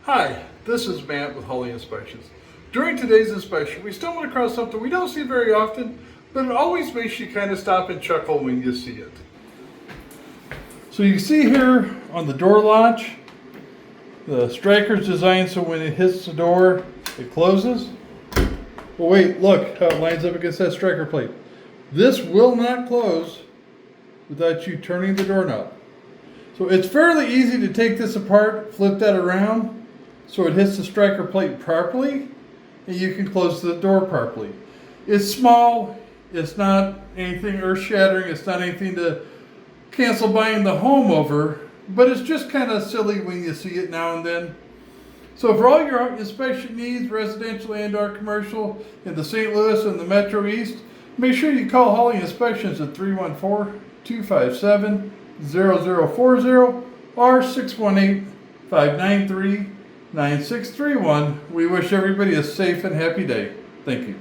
Hi, this is Matt with Hawley Inspections. During today's inspection, we stumbled across something we don't see very often, but it always makes you kind of stop and chuckle when you see it. So you see here on the door latch, the striker's designed so when it hits the door, it closes. Well, wait, look how it lines up against that striker plate. This will not close without you turning the doorknob. So it's fairly easy to take this apart, flip that around, so it hits the striker plate properly, and you can close the door properly. It's small, it's not anything earth-shattering, it's not anything to cancel buying the home over, but it's just kind of silly when you see it now and then. So for all your inspection needs, residential and or commercial, in the St. Louis and the Metro East, make sure you call Hawley Inspections at 314-257-0040 or 618-593-9631. We wish everybody a safe and happy day. Thank you.